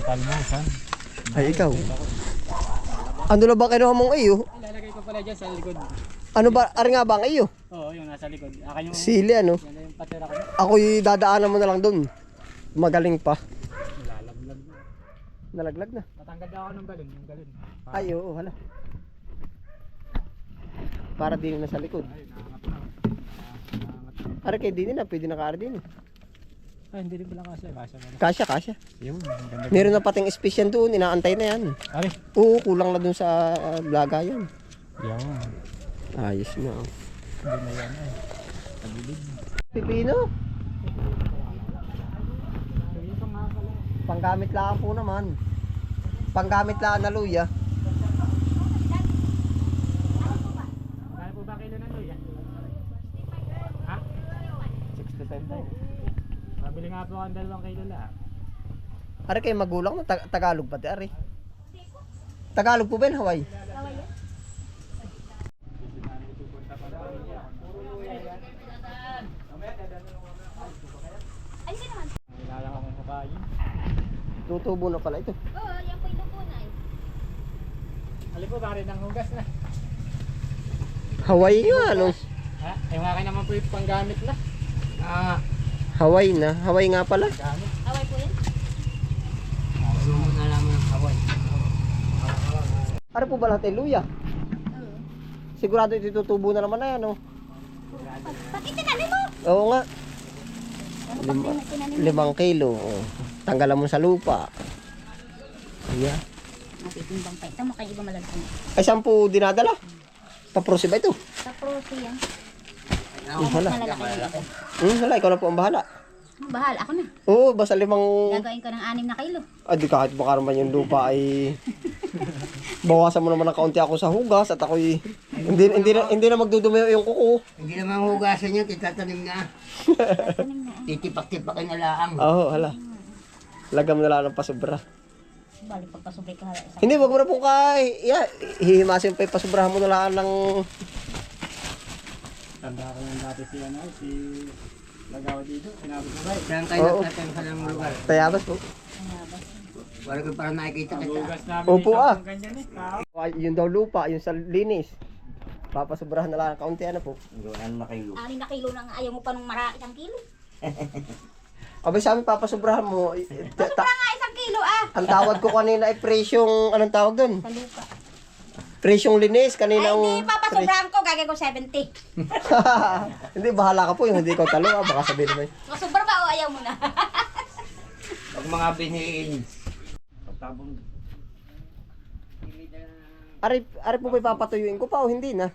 Talbusan. Ay, ikaw. Ano na ba kinuha mong iyo? Ilalagay ko pala dyan sa likod. Ano ba? Ari nga ba ang iyo? Oo, yung nasa likod. Akin yung... Sili ano? Yan na yung patira ko. Ako'y dadaanan mo na lang doon. Magaling pa. Nilalaglag na. Nalaglag na. Matanggal ako ng galon. Yung galon. Ay, oo, hala. Para din na sa likod. Ayun, naangat na. Naangat na. Ari kay din na, pwede nakaari din. Ay, hindi rin pala kasya. Kasya pala. Kasya, kasya. Yun, ang ganda. Meron na pating espisyan doon, inaantay na yan. Ari. Oo, kulang na doon sa blaga yan. Yan. Ayos na. Oh. Hindi na yan ay. Tagilid. Pipino. Ito nga pala. Panggamit lang po naman. Panggamit lang na luya. Kaya po ba kilo ng luya? Ha? 65 tayo. Pabili nga po ang 2 kilo lang. Ari kayo magulang na Tagalog pati ari. Tagalog po ba yun, Hawaii? Kilala ka mong kabayo. Tutubo na pala ito. Oo, yan po yung lupunay. Alin po ba rin ang hugas na? Hawaii nga, ano? Ha? Yung akin naman po yung panggamit na. Hawaii na. Hawaii nga pala. Gamit. Away po yan. Sumo na naman ang kaway. Ari po ba lahat ay luya? Oo. Sigurado ito tutubo na naman na yan, oh. Pati tinanim mo. Oo nga. Ano pag tinanim mo? 5 kilo. Oh. Tanggalan mo sa lupa. Yeah. Matitimbang pa. Ito makay iba malagyan. Ay, saan po dinadala? Paprosi ba ito? Sa prosi yan. Hala. Malalaki. Hala, ikaw na po ang bahala. Bahal, ako na. Oo, basta 5... Gagawin ko ng 6 na kilo. Di kahit baka naman yung lupa ay... Bawasan mo naman ng kaunti ako sa hugas at ako'y... Hindi na magdudumi yung kuko. Hindi naman hugasan niya, titatanim na. Tanim na. Titipak-tipakin na lang. Oo, hala. Lagam na lang ng pasubra. Balik pagpasubay ka. Hindi, wag mo na po kay... Yeah, hihimasin pa yung pasubrahan mo na lang ng... Tanda ko yung dati si ano, si Lagawa dito. Sinabi ko ba? Saan kayo Oo. nagtatanim sa ng lugar? Tayabas po. Wala ko parang nakikita Ang kita. hugas namin Opo, isang ah. ganyan eh. Yung daw lupa, yung sa linis. Papasubrahan na lang ng kaunti, ano po. Ano na kayo? 6 na kilo nang ayaw mo pa nung marami isang kilo. Abay sa amin, papasubrahan mo. Sobra nga 1 kilo ah. Ang tawag ko kanina ay presyong... Anong tawag doon? Sa lupa. Presyong linis. Kanina Ay, hindi. Papasobrahan ko. Gagawin ko 70. Hindi, bahala ka po. Yung hindi ko talo, baka sabihin mo. Masubra ba o ayaw mo na? Pag mga biniin. Pagtabong. Ari po ba papatuyuin ko pa o hindi na?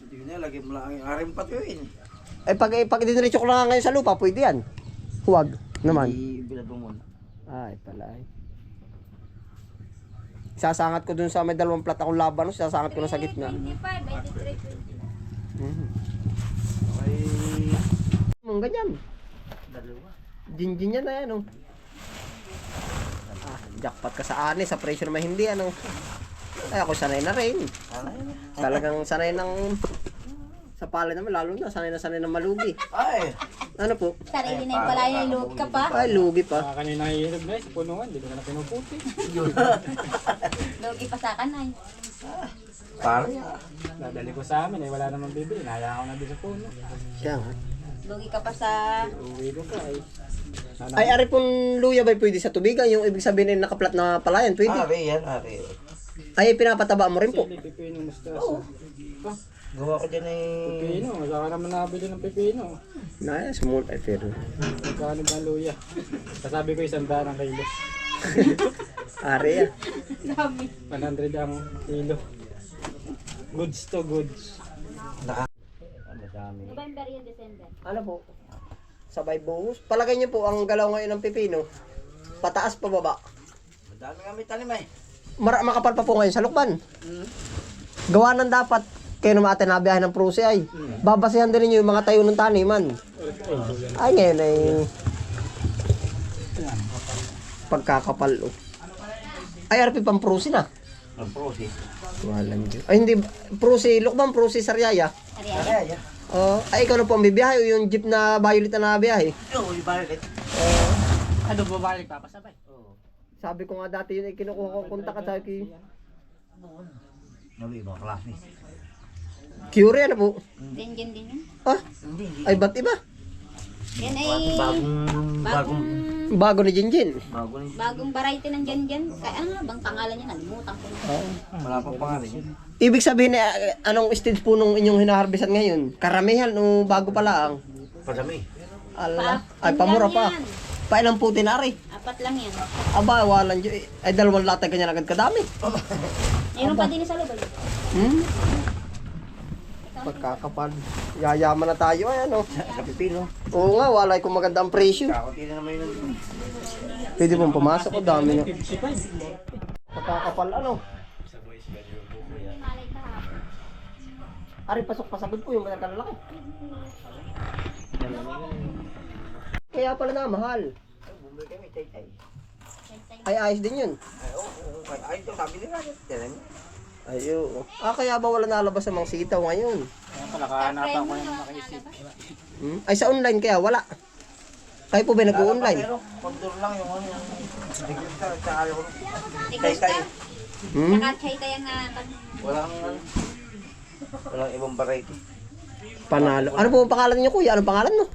Hindi na, lagi mo lang ang aring patuyuin. Eh pag idiniretso ko lang ngayon sa lupa, pwede yan. Huwag naman. Ibilad mo muna. Ay, pala ay. Sasangat ko dun sa may 2 plat akong laban, no? Sasangat ko na sa gitna. 25, 23, 20. Ay, mong ganyan. Dalawa. Jinjin yan na yan, oh. Jackpot ka sa anis, sa presyo naman hindi, ano. Ay, ako sanay na rin. Talagang sanay ng... Sa palay naman, lalo na, sanay ng malugi. Ay! Ano po? Sarili na yung pala yung load ka pa. Ay, lugi pa. Kanina hihilog na sa punungan. Hindi ko na pinuputi. Logi pa sa kanay. Parang Dadali ko sa amin eh. Wala namang bibili. Nahaya ko na din sa puno. Siya nga. Logi ka pa sa... Uwi ko pa eh. Ay, ari pong luya ba pwede sa tubigan? Yung ibig sabihin ay nakaplat na palayan, pwede. Ari yan, ari. Ay, pinapataba mo rin po. Sili, pipino, mustasa. Gawa ko dyan ay... Pipino. Magkaka naman nabili ng pipino. Na, small ay pero. Magkano ba ang luya? Kasabi ko 100 ang kilo. Ari ah. Dami. 100 ang kilo. Goods to goods. November yun, December. Ano po? Sabay buhos. Palagay niyo po ang galaw ngayon ng pipino. Pataas pa baba. Madami nga may tanim eh. Makapal pa po ngayon sa lukban. Gawa ng dapat kayo naman atin nabiyahe ng pruse ay. Babasihan din niyo yung mga tayo ng taniman. Ay ngayon ay pagkakapal oh. Ay RP pang pruse na. Ang prosi. Walang Diyos. Ay hindi, pruse, lukban pruse Sariaya. Ariya. Oh, ay ikaw na po ang bibiyahe o yung jeep na violet na nabiyahe. Oo, yung violet. Ano ba balik papasabay? Oo. Sabi ko nga dati yun, kinukuha ko kontak at sabi ko, Nabi, ibang klase. Curie ano po? Din din din. Ah, Hindi, hindi. ay ba't iba? Yan ay Bagong... Bago ni Jinjin. bagong variety ng dyan. Kaya ano nga bang pangalan niya? Nalimutan ko. Wala pang pangalan yun. Ibig sabihin, anong stage po nung inyong hinaharbisan ngayon? Karamihan, nung bago pa lang. Padami. Ala, ay pamura pa. Yan. Pailang puti na rin. 4 lang yan. Aba, walan dyan. Ay, 2 latay ganyan agad kadami. Mayroon pa din sa loob. Hmm? Pagkakapal. Yayaman na tayo ay ano. Sa pipino. Oo nga, walay kung maganda ang presyo. Kakunti na naman yun. Pwede pong pumasok o dami na. Pagkakapal ano. Malay kahapon. Ari, pasok pasagod po yung mga lalaki. Kaya pala na, mahal. Bumili kami, tay-tay. Ay, ayos din yun. Ay, oo. Ay, ito, sabi nila. Tiyan mo. Ayo. Kaya ba wala nalabas sa mga sitaw ngayon? Kaya pala, kahanapan ko yung nakaisip. Hmm? Ay, sa online kaya wala. Kayo po ba nag-online? Pero, kondor lang yung ano. Sa ayaw ko. Igusta. Tay-tay. Hmm? Saka chay ang Walang ano. Walang ibang variety. Panalo. Ano po ang pangalan niyo kuya? Anong pangalan mo?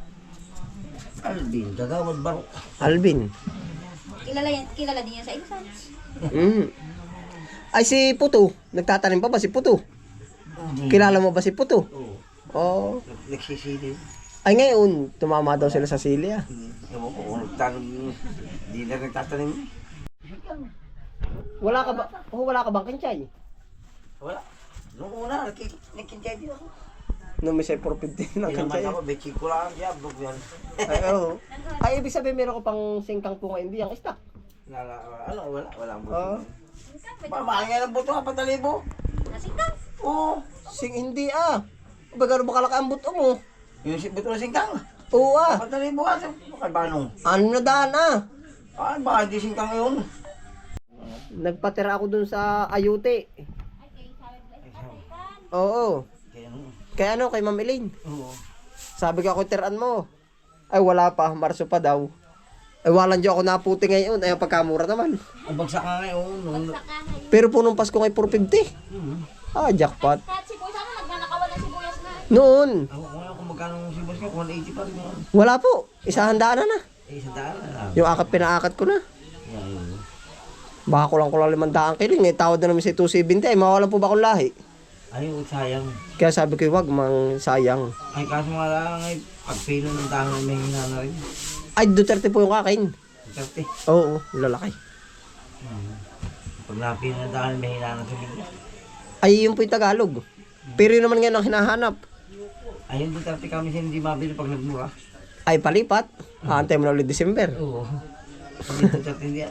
Alvin, Gagawad Barok. Alvin. kilala din yan sa Ilsan. Hmm. Ay, si Puto. Nagtatanim pa ba si Puto? Kilala mo ba si Puto? Oo. Oo. Nagsisili. Ay, ngayon, tumama daw sila sa sili ah. Ewan ko, nagtanong, di na nagtatanim. Wala ka ba? Oh, wala ka bang kinchay? Wala. Noong una, nakikinchay din ako. No, may say 450 na Hindi naman kinchay. ako, betching ko lang, diabog yan. Ay, oo. Ay, ibig sabihin meron ko pang singkang po ngayon. Hindi ang stock. Wala ang buto. Oo. Mahal nga ng buto, 4,000. Nasingkang. Oo. Hindi ah. Baga ba kalaki ang buto mo? Yung buto na singkang. Oo ah. 4,000 kasi. Bakit ba nung? Ano na daan ah? Ah, baka di singkang yun. Nagpatira ako dun sa Ayute. Oo. Kaya ano? Kaya ano, kay Ma'am Elaine. Oo. Sabi ko ako, tiraan mo. Ay, wala pa. Marso pa daw. Ay, walang diyo ako naputi ngayon. Ay, ang pagkamura naman. Ang bagsak nga ngayon. Pero po nung Pasko ngay 450. Ah, jackpot. Kahit si Boy sana nagnanakawan ng sibuyas na. Noon, Ako kung magkano si boss ko, 180 pa rin yun. wala po. Isahandaan na. Eh, sa daan. Yung akad pinaakat ko na. Yan. Baka kulang 500 kiling. Eh, tawad na namin si 270. Ay, mawalan po ba akong lahi? Ayun, sayang. Kaya sabi ko, wag mang sayang. Ay, kaso nga lang, ay, pagpilo ng dahon, may hina na rin. Ay, Duterte po yung akin. 30. Oo, lalaki. Pag napilo ng dahon, may hina na sa bigla. Ay, yun po yung Tagalog. Pero yun naman ngayon ang hinahanap. Ayun, yung 30 kami siya hindi mabili pag nagmura. Ay, palipat. Antay mo na ulit December. Oo. Pag yung 30 hindi,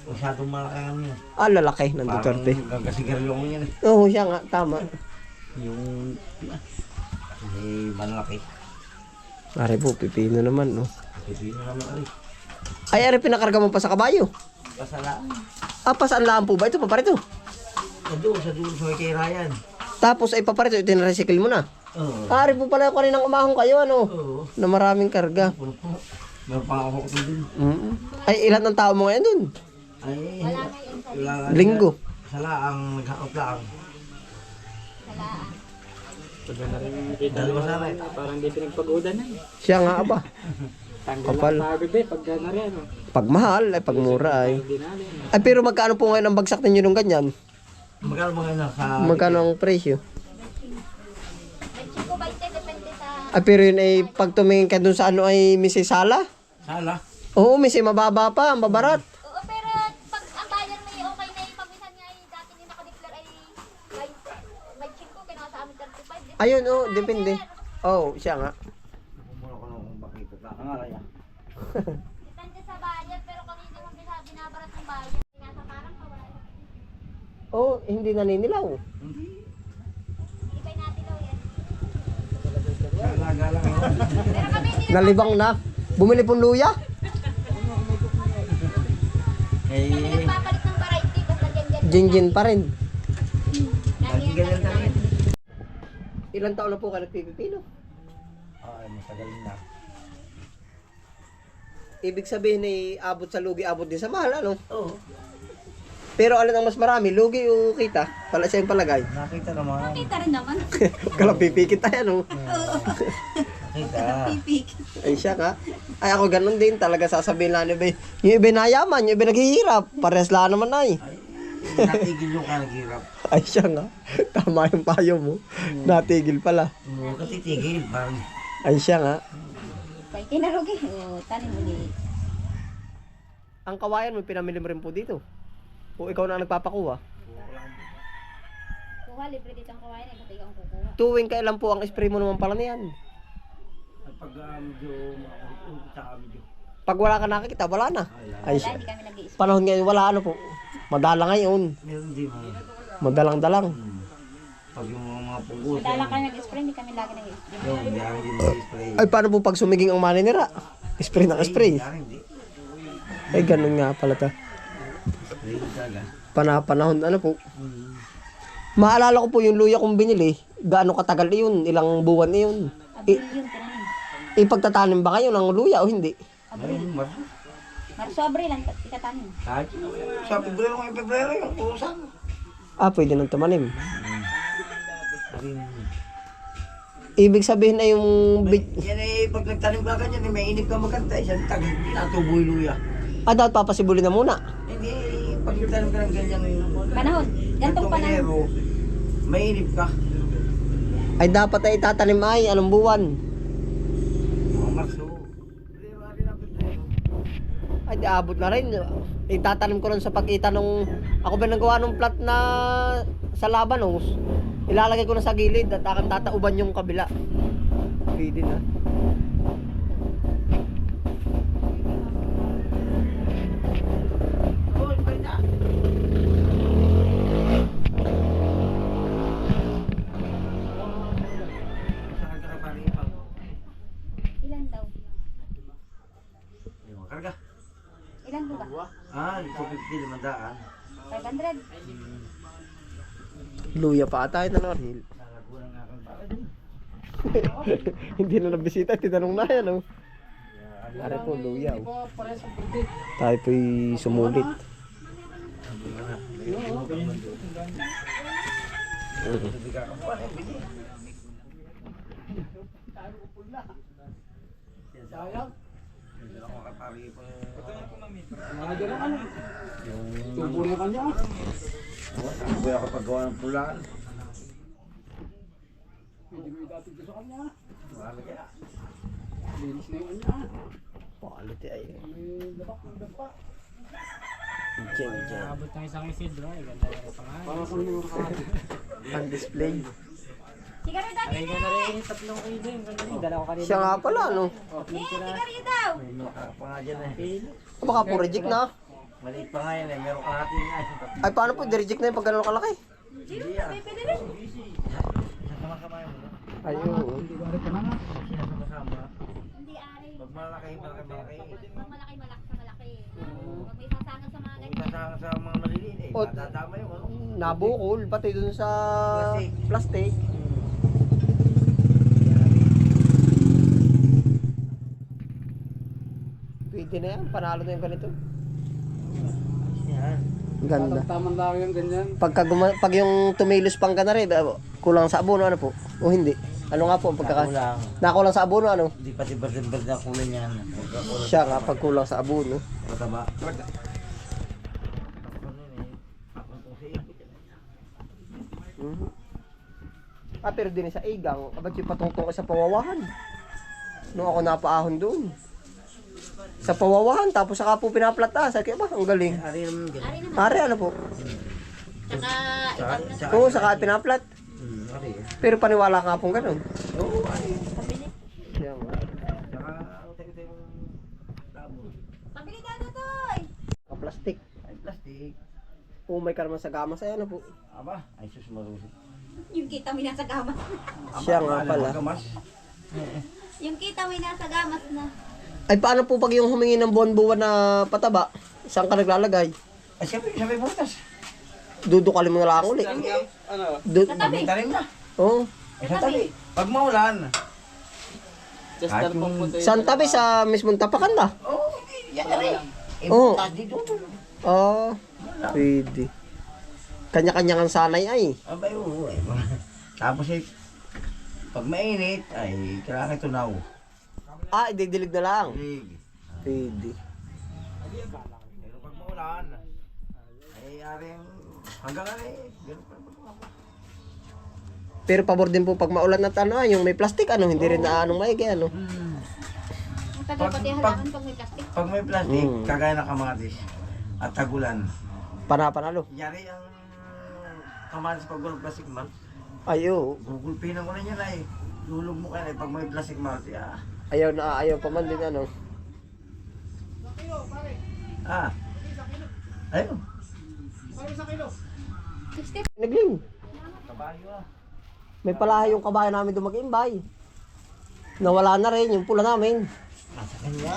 masyadong malaki kami yan. Ah, lalaki ng Duterte. Parang gagasigarlo ko yan. Oo, siya nga. Tama. Yung, malaki. Ari po, pipino naman, no. Pipino naman rin. Ay, ari, pinakarga mo pa sa kabayo. Kasalaan. Ah, pasaan lang po ba? Ito, paparito. Sa dulo, sa kay Ryan. Tapos, ay paparito, itinarecycle mo na. Oo. Ari po pala kaninang umahong kayo, ano? Oo. Na maraming karga. Puro po. Meron pa ako ko dun. Ay, ilan ang tao mo ngayon dun? Ay, wala. Linggo. Sala ang naghaot lang. Sabi na rin yung kita Dalawa naman, sana eh. parang di pinagpagodan na eh. Siya nga aba. Tanggal Kapal. lang pagod eh, pagka na rin ano. Pag mahal, ay pag mura ay. Hindi na rin. Ay, pero magkano po ngayon ang bagsak ninyo nung ganyan? Magkano mga na sa... Magkano ang presyo? Medyo ko ba ito, depende sa... Ay, pero yun ay pag tumingin ka dun sa ano ay Mrs. Sala? Sala? Oo, Mrs. Mababa pa, ang babarat. Oo, pero pag ang bayan may okay na yung pagmisan niya ay dati ni nakadeclare ay 25 ko, kinuha sa amin 35. Ayun, oo, depende. Oo, siya nga. Kumula ko nung bakit. Nakangala yan. Depende sa bayan, pero kung hindi mo binabarat ng bayan, nasa parang kawala. Oo, hindi naninilaw. Hindi. Ibay natin daw yan. Gala lang. Pero kami hindi Nalibang na. Bumili pong luya. Eh, nagpapalit ng variety, basta dyan. Jinjin pa rin. lagi ganyan kami. Ilang taon na po ka nagpipipino? Ay, matagal na. Ibig sabihin ay abot sa lugi, abot din sa mahal, ano? Oo. Pero alin ang mas marami, lugi o kita? Pala siya yung palagay. Nakita naman. Kita rin naman. Kala pipikit tayo, ano? Nakita. Ay siya ka. Ay ako ganun din, talaga sasabihin lang iba. Yung iba nayaman, yung iba naghihirap. Parehas lang naman ay. Natigil yung ka naghirap. Ay siya nga. Tama yung payo mo. Natigil pala. Oo, katitigil. Parang Ay siya nga. Kaya kinarugi. Tanim ulit. Ang kawayan mo, pinamili mo rin po dito. O ikaw na ang nagpapakuha. Kuha, libre dito ang kawain. Ay, buti kang kukuha. Tuwing kailan po ang spray mo naman pala niyan. at pag medyo tsaka medyo. Pag wala ka nakikita, wala na. Ay Wala, siya. hindi kami nag-i-spray. Panahon ngayon, wala ano po. Madala ngayon. Meron din mga. Madalang-dalang. Pag yung mga punggus. Madala kami nag-spray, hindi kami lagi nag-i-spray. Yung hindi din mag-spray. Ay, paano po pag sumiging ang maninira? Spray ng spray. Hindi. Ay, ganun nga pala ta. Spray talaga. Panahon, ano po. Maalala ko po yung luya kong binili. Gaano katagal yun? Ilang buwan na yun? Abril yun, tinanim. Ipagtatanim ba kayo ng luya o hindi? Ngayon, Marso, Abril, ang itatanim. kahit sa Pebrero ngayon, Pebrero yung purusan. Ah, pwede nang tumanim. Rin. Ibig sabihin ay yung... Yan eh, pag nagtanim ka ganyan, may inip ka maganda, isang tag, pinatubo yung luya. Ah, dapat papasibuli na muna. Hindi, pag nagtanim ka ng ganyan, Panahon, gantong panahon. Enero, may inip ka. Ay, dapat ay itatanim ay anong buwan? Mga Marso. Ay, di abot na rin. Itatanim ko lang sa pagkita nung... Ako ba nagawa nung plat na sa Labanos? Ilalagay ko na sa gilid at akan tatauban yung kabila. Pwede na. Ilan daw? Karga. Ilan po ba? Ito 50, 500. 500. Luya pa ata yun, ano, Arhil? Hindi na nabisita, tinanong na yan, oh. Ari po, luya, oh. Tayo po'y sumulit. Tubo na kanya. Kuya kapag gawa ng pulaan. Hindi mo itatid ko sa kanya. Marami kaya. Linis na yung kanya. Quality ay. May labak ng dapa. Jen. Abot ng isang isidro. Ay, ganda na rin pangalan. Para kung mga kakati. Ang display. Sigarilyo daw, Ay, ganda rin yung 3 kilo. Yung ganda rin. Dala ko kanina. Siya nga pala, no? sigarilyo daw. May mga pa nga dyan eh. Baka po reject na. Maliit pa nga yan eh. Meron ka natin nga. Ay, paano po? Di-reject na yun pag gano'n kalaki? Pipili rin. Sama-kamay mo. Ay, oo. Hindi ko rin pa naman. Sinasama-sama. Hindi ari. Pag malaki. Pag malaki, malaki sa malaki. Pag may sasangan sa mga ganyan. Kasama sa mga maliliit eh. O- Matadama yung ano. Nabukol, pati dun sa plastic. Pwede na yan, panalo na yung ganito. Yan. Ganda. Tamang lang yung ganyan. Pag yung tumilos pang ka na rin, kulang sa abono, ano po? O hindi? Ano nga po, Kulang. nakulang sa abono, ano? Hindi pati bird na kulay niyan. Pagkakulang. Siya nga, pag kulang sa abono. Mataba. Ah, pero din sa igang, abat yung patungtong ko sa pawawahan. Nung ako napaahon doon. Sa pawawahan, tapos saka po pinaplata. Sabi ba, ang galing. Ari naman ganyan. Ari naman. Ari, ano po? Tsaka, ikaw na. Oo, saka pinaplat. Ari. Pero paniwala ka pong ganun. Oo, ari. Pabili. Siya nga. Saka, ito yung tabo. Pabili daw na to. Plastic. Ay, plastic. Oo, may karman sa gamas. Ay, ano po? Aba, ay sus marusi. Yung kita mo nasa gamas. Siya nga pala. Gamas. Yung kita mo nasa gamas na. Ay, paano po pag yung humingi ng buwan-buwan na pataba? Saan ka naglalagay? Ay, siyempre, sabi butas. Dudukalin mo na lang uli. Sa tabi. Talim na. Oo. Ay, sa tabi. Pag maulan. Just Kahit na yung- pupunta Saan tabi? Sa mismong tapakan na? Oo, hindi. Yan na rin. Oo. Ibutas dito. Oh, pwede. Kanya-kanya ang sanay ay. Abay, oo. Tapos pag mainit, ay kailangan tunaw. Ah, ididilig na lang. Sige. Pwede. Pero pag maulan, ay aring hanggang ganun pa naman ako. Pero pabor din po pag maulan at ano, yung may plastic, ano, hindi rin na anong maigi, ano. Ang tagal pati halaman pag may plastic. Pag may plastic, Mm. kagaya ng kamatis at tagulan, Panalo. yari ang kamatis pag walang plastic man, Ayo. gugulpinan ko na yan ay. Lulog mo kaya pag may plastic man, Ayaw pa man din, ano. Ayun. Nagling. Kabayo May palahay yung kabayo namin doon mag-imbay. Nawala na rin yung pula namin. Nasa kanya.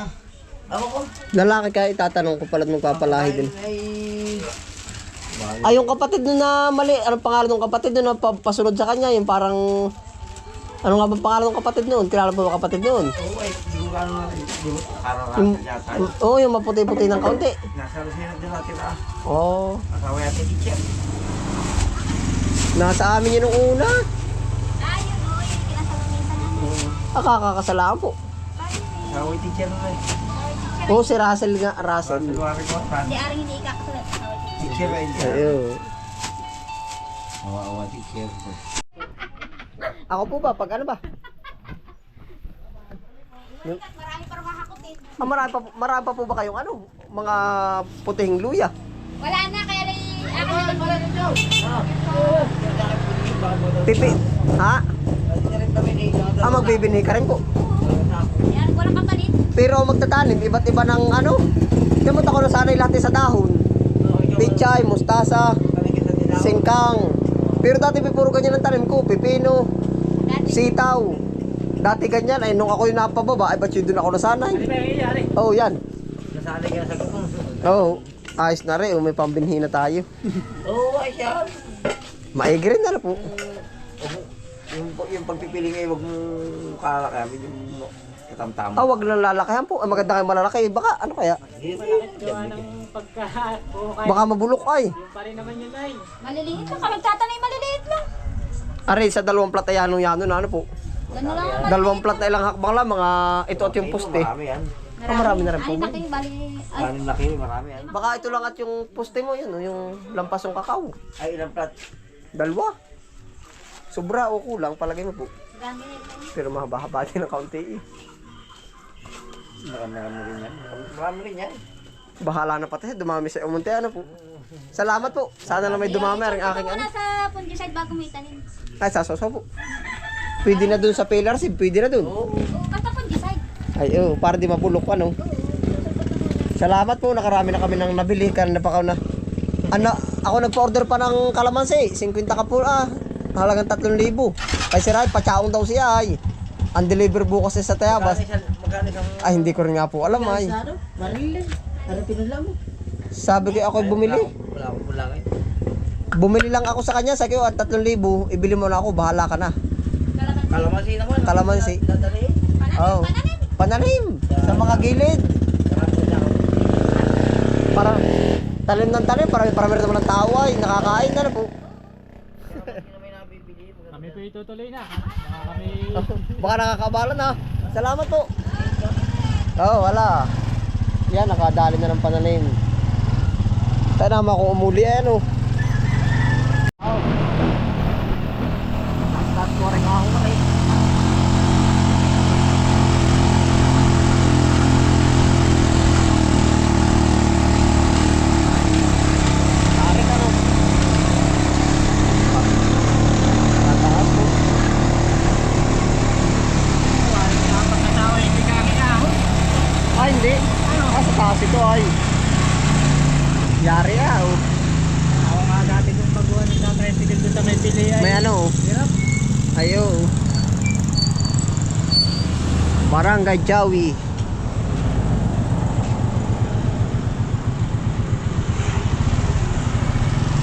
Ako ko. Lalaki kaya itatanong ko pala magpapalahay din. Ay, Ay, yung kapatid nun na mali. Anong pangalan ng kapatid nun na pasunod sa kanya? Yung parang... Ano nga ba pangalan ng kapatid nun? Kilala po ba kapatid nun? oo ay, di ko gano'n na rin. Di mo, kararasa Yung, yata. oh, yung maputi-puti ng kaunti. Nasa Lucena din natin Oh, Asawa yata teacher. nasa amin yun nung una. Ah, yun o. Yung kinasama minsan namin. Kakakasalaan po. Asawa yung teacher na rin. Oh, si Russell nga. Russell. Luwari ko. Hindi, aring hindi ikakasalat. Teacher ay teacher. Ayun. Awa teacher. Ako po ba? Pag ano ba? Marami pa makakutin. Ah, marami pa po ba kayong ano? Mga puting luya? Wala na, kaya rin akin na Pipi. Ha? Ah, magbibinhi ka rin po. yan, walang kapalit. Pero magtatanim, iba't iba ng ano. Gamot ako na sanay lahat sa dahon. Pichay, mustasa, singkang. Pero dati puro ganyan ang tanim ko. Pipino, Dati, sitaw. Dati ganyan. Ay, nung ako yung napababa, ay ba't yun doon ako nasanay? Ano ba yung nangyayari? Oh, yan. Nasali ka sa gutong. Oh, ayos na rin. May pambinhi na tayo. Oo, ay siya. Maigi rin na po. Yung pagpipili ngayon, huwag mong kalakamin yung katamtama. Ah, wag lang lalakihan po. Ay, maganda kayo malalaki. Baka, ano kaya? Gawa ng pagka-buhukay. Baka mabulok ay. Yung pa rin naman yun ay. maliliit lang. Kami magtatanay, maliliit lang. Aray, sa 2 plat ay yano na ano po. Gano'n lang ang 2 plat na ilang hakbang lang, mga ito at yung poste. Marami yan. Ah, marami na rin po. Ay, laki, bali. Ay, Maraming laki, marami yan. Baka ito lang at yung poste mo, yun, yung lampasong kakao. Ay, ilang plat. 2. Sobra o kulang, palagay mo po. dami na yun. Pero mahaba-haba din ng kaunti eh. Marami rin yan. Marami rin yan. Bahala na pati, dumami sa umunti, ano po. Salamat po. Sana lang may dumami ang aking ano. Muna sa fungicide bago may tanim. Ay, sasoso po. Pwede na dun sa pillar seed, pwede na dun. Oo, basta fungicide. Ay, oh, para di mapulok pa, no? Salamat po, nakarami na kami nang nabili. Kaya napakaw na. Ano, ako nagpa-order pa ng kalamansi. 50 ka po, halagang 3,000. Kay si Ray, pachaong daw siya, ay. Ang deliver bukas sa Tayabas. Magkano isang... Ay, hindi ko rin nga po alam, ay. Marilin. Ano pinula mo? Sabi ko, ako bumili. Wala akong pula kayo. Bumili lang ako sa kanya, sa kiyo, at 3,000. Ibili mo na ako, bahala ka na. Kalamansi naman. Kalamansi. Dadali. Oh, pananim. Sa mga gilid. Para talim ng talim, para meron naman ng tao ay nakakain na po. Kami po itutuloy na. Baka kami... Baka nakakabalan na. Salamat po. Oh, wala. Yan, nakadali na ng pananim. Tayo naman kung umuli ano. Start ko rin ako eh. Tarik ano. Tataas po. Pagkatawa yung bigangin na ako. Ay, hindi. Ah, sa taas ito ay. Yari oh. Ako nga dati kung pagbuha ng tricycle doon sa may pili ay. May ano oh. Hirap. Ayo. Barangay Jawi.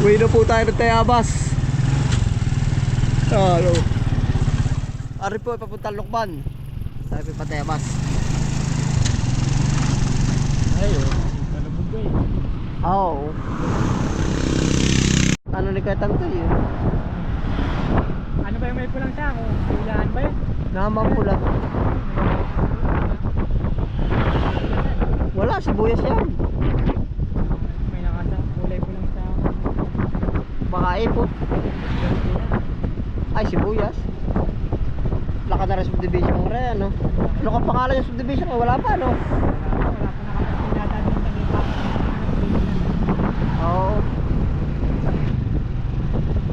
Uwi na po tayo ng Tayabas. Hello. Ari po, papunta Lukban. Tayo pa Tayabas. Ay, Oo. Ano ni Kuya Tantoy yun? Ano ba yung may pulang sako? Kuyahan ba yun? Naman pula. Wala, sibuyas yan. May nakasa, kulay pulang sako. Baka ipot. Ay, sibuyas. Laka na rin subdivision mo rin, ano? Ano ka pangalan yung subdivision? Wala pa, ano? Wala pa nakapasok yata din sa may pa. Oo.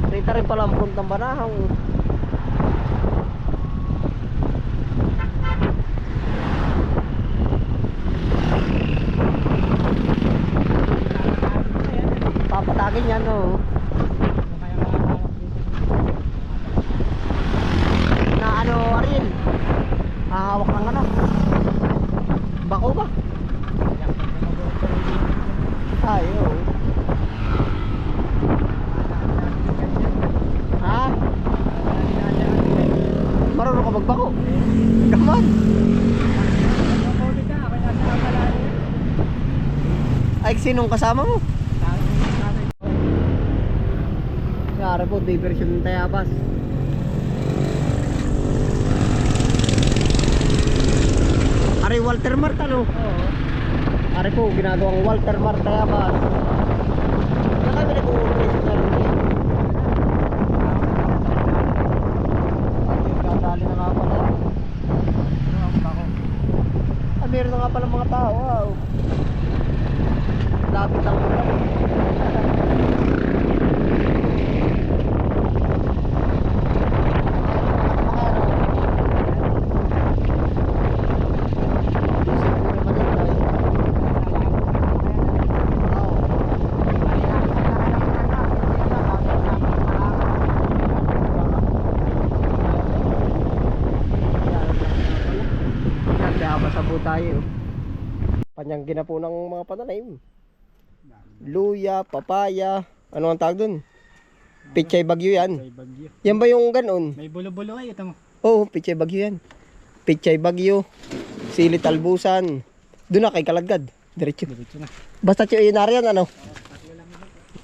Rita rin pala ang puntang Banahaw. Papatagin yan, no? Kaya makakawak dito. Na ano, Ariel? Hawak ng ano? Bako ba? Ay, oo. Ha? Marunong ka magbako? Gaman. Ay, sinong kasama mo? Kaya po, diversion ng Tayabas. Ari Walter Mart, ano? Oo. Ari po, ginagawang Walter Mart Tayabas. Saan kami nag-uurpresyon na rin yan? Ay, kadali na nga pala. Ah, meron na nga pala mga tao. Wow. Lapit lang pala. Tayo. Panyanggi na po ng mga pananim. Luya, papaya, ano ang tawag dun? Pichay bagyo yan. May bagyo. Yan ba yung ganon? May bulo-bulo ay ito mo. Oo, pichay bagyo yan. Pichay bagyo, sili talbusan. Doon na kay Kalagad. Diretso. Diretso na. Basta yun ano?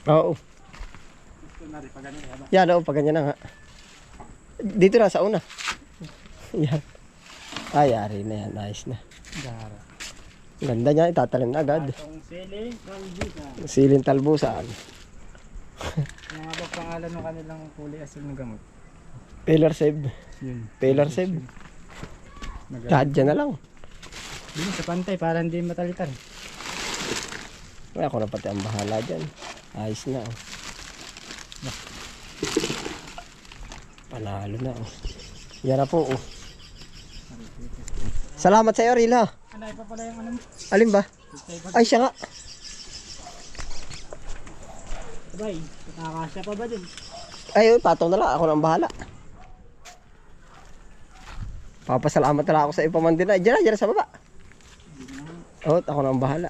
Oo. Gusto na rin pag ganun ba? Yan, oo, pag ganyan na nga. Dito na, sa una. Yan. Ay, ari na yan. Nice na. Gara. Ganda niya, itatalim na agad. Itong sili, talbusan. Siling talbusan. Ano nga ba pangalan ng kanilang kulay asin na gamot? Pillar save. Yun. Pillar save. Kahit dyan na lang. Dito sa pantay para hindi matalitan. Ay, ako na pati ang bahala dyan. Ayos na. Oh. Panalo na. Oh. Yan na po. Oh. Salamat sa iyo, Ril, ha. Anay pa pala yung ano mo? Alin ba? Ay, siya nga. Sabay, nakakasya pa ba din? Ay, patong na lang. Ako na ang bahala. Papasalamat na lang ako sa ipamandin na. Diyan na sa baba. Oh, ako na ang bahala.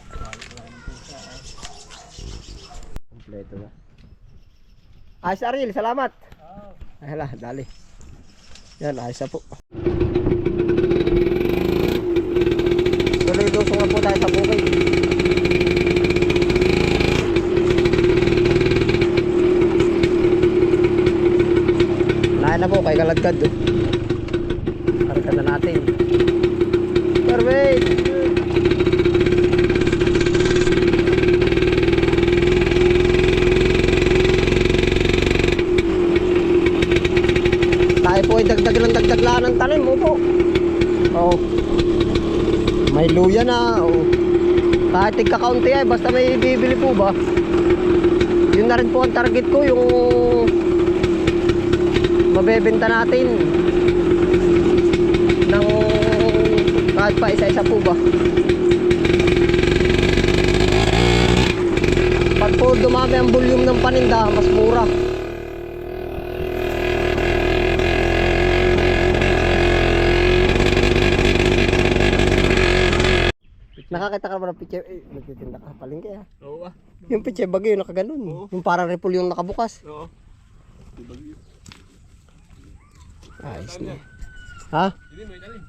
Kompleto na. Ayos, Ariel. Salamat. Ay, hala, dali. Yan, ayos na po. Tuloy-lusong na po tayo sa bukid. Lahat na po kay Kalagad. Karga na natin. Perfect! Tayo po ay dagdag lang ng tanim mo po. Oh. May luya na. Oh. Kahit tigka-kaunti ay basta may bibili po ba. Yun na rin po ang target ko, yung mabebenta natin ng kahit pa isa-isa po ba. Pag po dumami ang volume ng paninda, mas mura. Nakakita ka ba ng picture? Eh, nagtitinda ka palengke ha? Oo ah. Yung picture bagyo yung nakaganon. Oo. Yung parang repul yung nakabukas. Oo. Bagyo. Ayos na. Ha? Hindi mo italim.